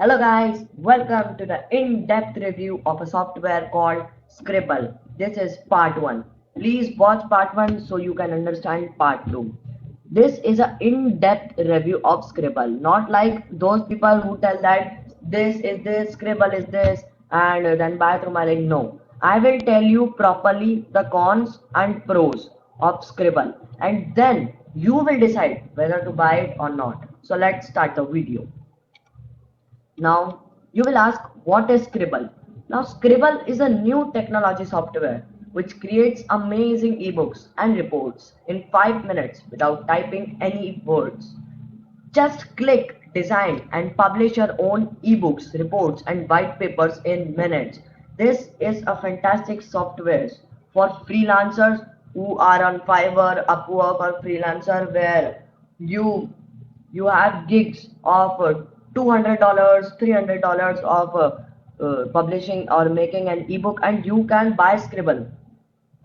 Hello guys, welcome to the in-depth review of a software called Scribble. This is part 1. Please watch part 1 so you can understand part 2. This is an in-depth review of Scribble, not like those people who tell that this is this, Scribble is this, and then buy through my link. No, I will tell you properly the cons and pros of Scribble, and then you will decide whether to buy it or not. So let's start the video. Now, you will ask, what is Scribble? Now, Scribble is a new technology software which creates amazing ebooks and reports in 5 minutes without typing any words. Just click, design, and publish your own ebooks, reports, and white papers in minutes. This is a fantastic software for freelancers who are on Fiverr, Upwork, or Freelancer, where you you have gigs of $200, $300 of publishing or making an ebook, and you can buy Scribble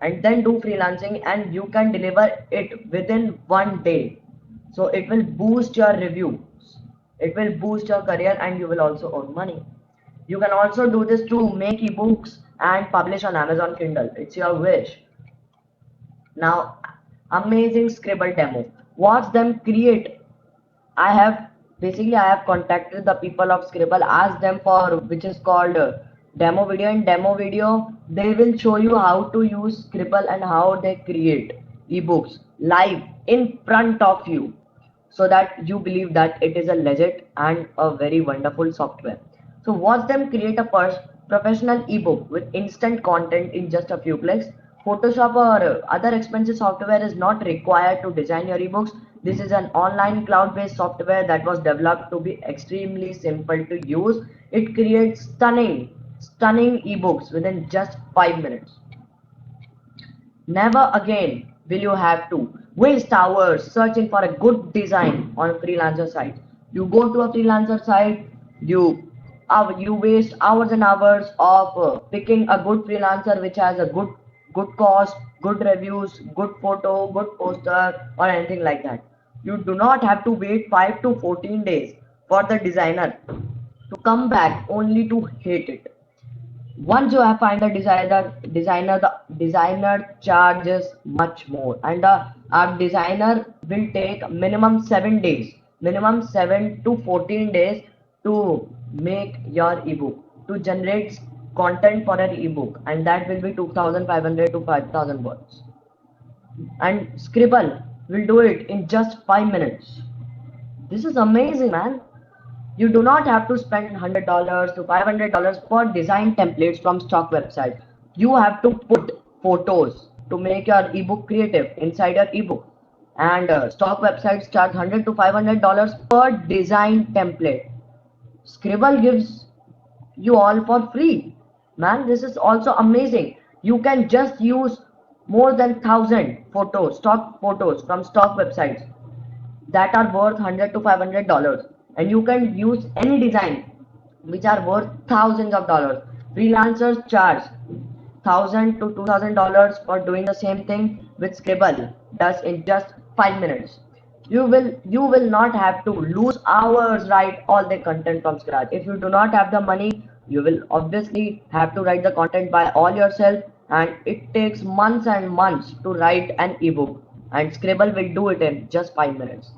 and then do freelancing, and you can deliver it within 1 day. So it will boost your reviews, it will boost your career, and you will also earn money. You can also do this to make ebooks and publish on Amazon Kindle. It's your wish. Now, amazing Scribble demo. Watch them create. I have contacted the people of Scribble, asked them for which is called demo video. In demo video, they will show you how to use Scribble and how they create ebooks live in front of you, so that you believe that it is a legit and a very wonderful software. So watch them create a professional ebook with instant content in just a few clicks. Photoshop or other expensive software is not required to design your ebooks. This is an online cloud-based software that was developed to be extremely simple to use. It creates stunning ebooks within just 5 minutes. Never again will you have to waste hours searching for a good design on a freelancer site. You go to a freelancer site, you waste hours and hours of picking a good freelancer which has a good cost, good reviews, good photo, good poster, or anything like that. You do not have to wait 5 to 14 days for the designer to come back only to hate it. Once you have find a designer, the designer charges much more, and our designer will take minimum 7 to 14 days to make your ebook, to generate content for an ebook, and that will be 2500 to 5000 words, and Scribble will do it in just 5 minutes. This is amazing, man. You do not have to spend $100 to $500 for design templates from stock websites. You have to put photos to make your ebook creative inside your ebook. And stock websites charge $100 to $500 per design template. Scribble gives you all for free. Man, this is also amazing. You can just use more than 1,000 photos, stock photos from stock websites that are worth $100 to $500, and you can use any design which are worth thousands of dollars. Freelancers charge $1,000 to $2,000 for doing the same thing with Scribble does in just 5 minutes. You will not have to lose hours write all the content from scratch. If you do not have the money, you will obviously have to write the content by all yourself, and it takes months and months to write an ebook, and Scribble will do it in just 5 minutes.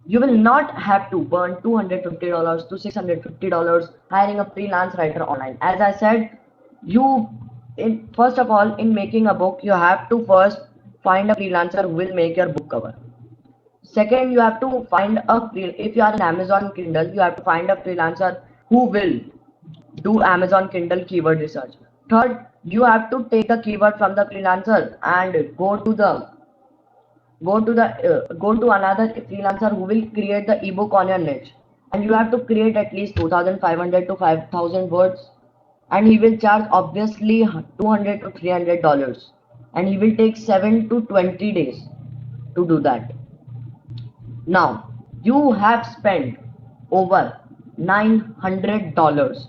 You will not have to burn $250 to $650 hiring a freelance writer online. As I said, you in first of all, in making a book, you have to first find a freelancer who will make your book cover. Second, you have to find if you are in Amazon Kindle, you have to find a freelancer who will do Amazon Kindle keyword research. Third, you have to take the keyword from the freelancer and go to another freelancer who will create the ebook on your niche, and you have to create at least 2500 to 5000 words, and he will charge obviously $200 to $300, and he will take 7 to 20 days to do that. Now you have spent over $900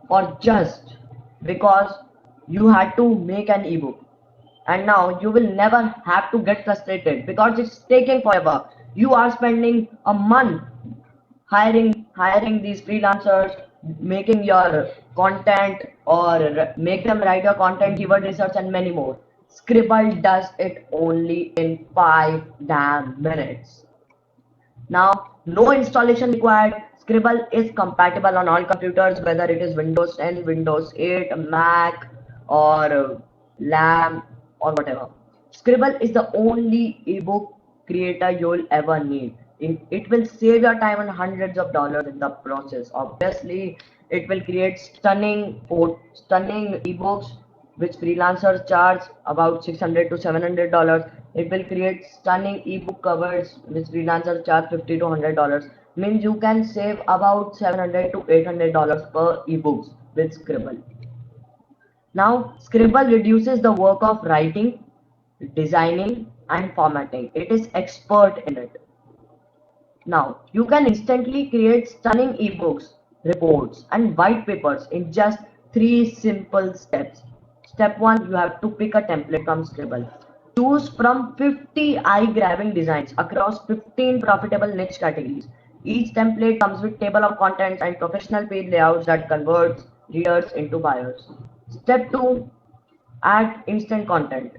for just because you had to make an ebook, and now you will never have to get frustrated because it's taking forever. You are spending a month hiring these freelancers, making your content or make them write your content, keyword research, and many more. Scribble does it only in 5 damn minutes. Now, no installation required. Scribble is compatible on all computers, whether it is Windows 10, Windows 8, Mac, or lamb, or whatever. Scribble is the only ebook creator you'll ever need. It will save your time and hundreds of dollars in the process. Obviously, it will create stunning ebooks which freelancers charge about $600 to $700. It will create stunning ebook covers which freelancers charge $50 to $100. Means you can save about $700 to $800 per ebooks with Scribble. Now, Scribble reduces the work of writing, designing, and formatting. It is expert in it. Now, you can instantly create stunning ebooks, reports, and white papers in just 3 simple steps. Step 1, you have to pick a template from Scribble. Choose from 50 eye-grabbing designs across 15 profitable niche categories. Each template comes with table of contents and professional page layouts that converts readers into buyers. Step 2, add instant content.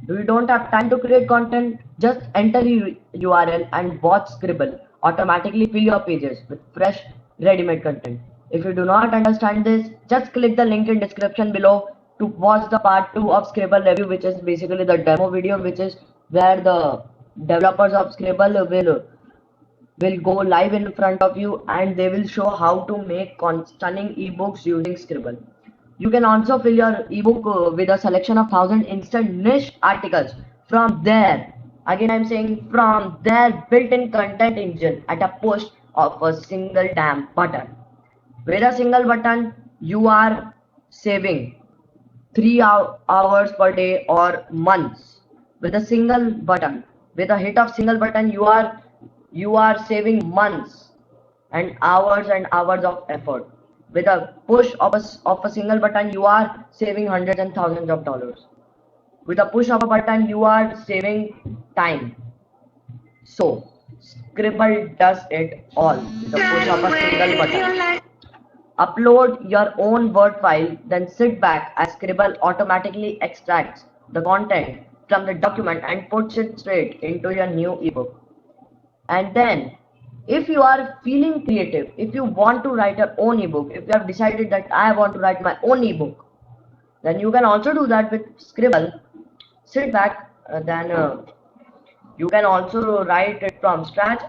You don't have time to create content, just enter the URL and watch Scribble automatically fill your pages with fresh ready-made content. If you do not understand this, just click the link in description below to watch the part 2 of Scribble review, which is basically the demo video, which is where the developers of Scribble will go live in front of you and they will show how to make stunning ebooks using Scribble. You can also fill your ebook with a selection of 1,000 instant niche articles from there. Again, I'm saying from their built-in content engine at a push of a single damn button. With a single button, you are saving 3 hours per day or months. With a single button, with a hit of single button, you are saving months and hours of effort. With a push of a single button, you are saving hundreds and thousands of dollars. With a push of a button, you are saving time. So, Scribble does it all with a push of a single button. Upload your own Word file, then sit back as Scribble automatically extracts the content from the document and puts it straight into your new ebook. And then, if you are feeling creative, if you want to write your own ebook, if you have decided that I want to write my own ebook, then you can also do that with Scribble. Sit back, then you can also write it from scratch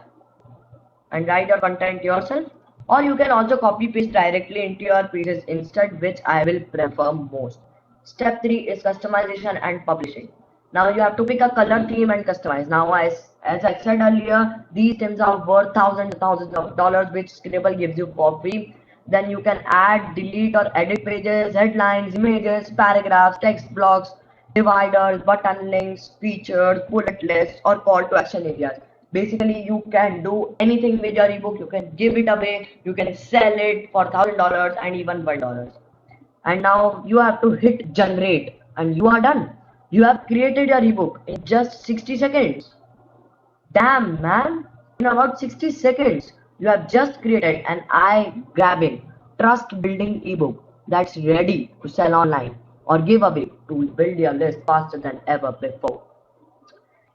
and write your content yourself, or you can also copy paste directly into your pages instead, which I will prefer most. Step 3 is customization and publishing. Now you have to pick a color theme and customize. Now as I said earlier, these themes are worth thousands of dollars which Scribble gives you for free. Then you can add, delete or edit pages, headlines, images, paragraphs, text blocks, dividers, button links, features, bullet lists, or call to action areas. Basically, you can do anything with your ebook. You can give it away, you can sell it for $1,000 and even $1. And now you have to hit generate and you are done. You have created your ebook in just 60 seconds. Damn man, in about 60 seconds, you have just created an eye-grabbing, trust-building ebook that's ready to sell online or give away to build your list faster than ever before.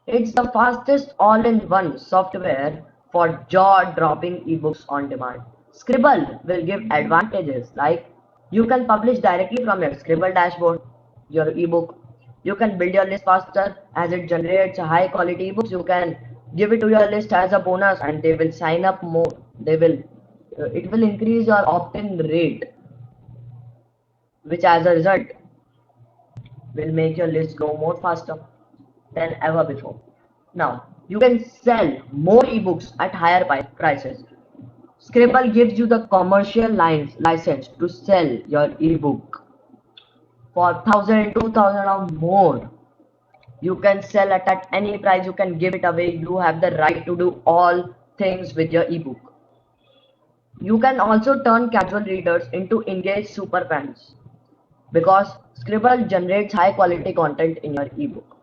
It's the fastest all-in-one software for jaw-dropping ebooks on demand. Scribble will give advantages like you can publish directly from your Scribble dashboard, your ebook. You can build your list faster as it generates high-quality ebooks. You can give it to your list as a bonus, and they will sign up more. It will increase your opt-in rate, which as a result will make your list grow more faster than ever before. Now, you can sell more ebooks at higher prices. Scribble gives you the commercial license to sell your ebook for 1,000, 2,000 or more. You can sell it at any price, you can give it away. You have the right to do all things with your ebook. You can also turn casual readers into engaged super fans because Scribble generates high quality content in your ebook.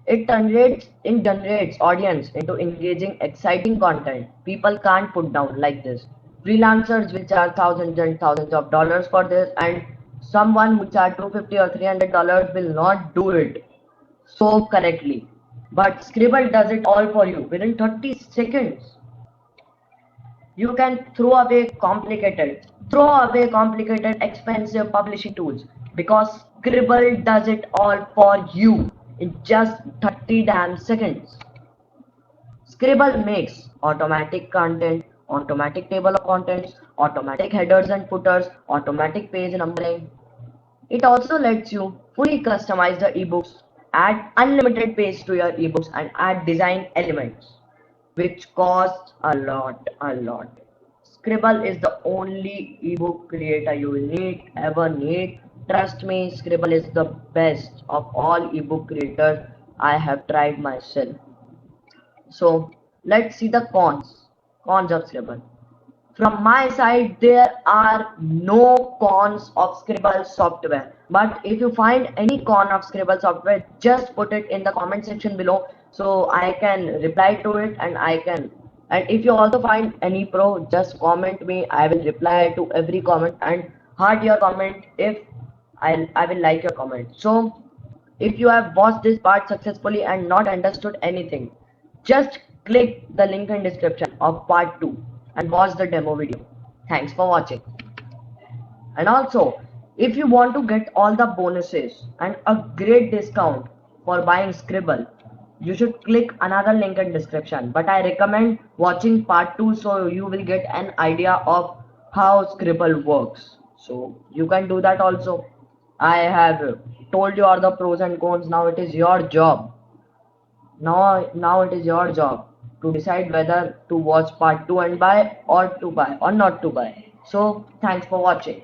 It generates audience into engaging, exciting content people can't put down like this. Freelancers will charge thousands and thousands of dollars for this, and someone who charge 250 or $300 will not do it so correctly. But Scribble does it all for you within 30 seconds. You can throw away complicated, expensive publishing tools because Scribble does it all for you in just 30 damn seconds. Scribble makes automatic content, automatic table of contents, automatic headers and footers, automatic page numbering. It also lets you fully customize the ebooks, add unlimited page to your ebooks, and add design elements, which costs a lot. Scribble is the only ebook creator you will ever need. Trust me, Scribble is the best of all ebook creators I have tried myself. So let's see the cons of Scribble. From my side, there are no cons of Scribble software. But if you find any con of Scribble software, just put it in the comment section below so I can reply to it and I can. And if you also find any pro, just comment me. I will reply to every comment and heart your comment if I will like your comment. So if you have watched this part successfully and not understood anything, just click the link in description of part 2 and watch the demo video. Thanks for watching. And also, if you want to get all the bonuses and a great discount for buying Scribble, you should click another link in description. But I recommend watching part 2 so you will get an idea of how Scribble works. So you can do that also. I have told you all the pros and cons. Now it is your job. Now it is your job to decide whether to watch part 2 and buy or to buy or not to buy. So thanks for watching.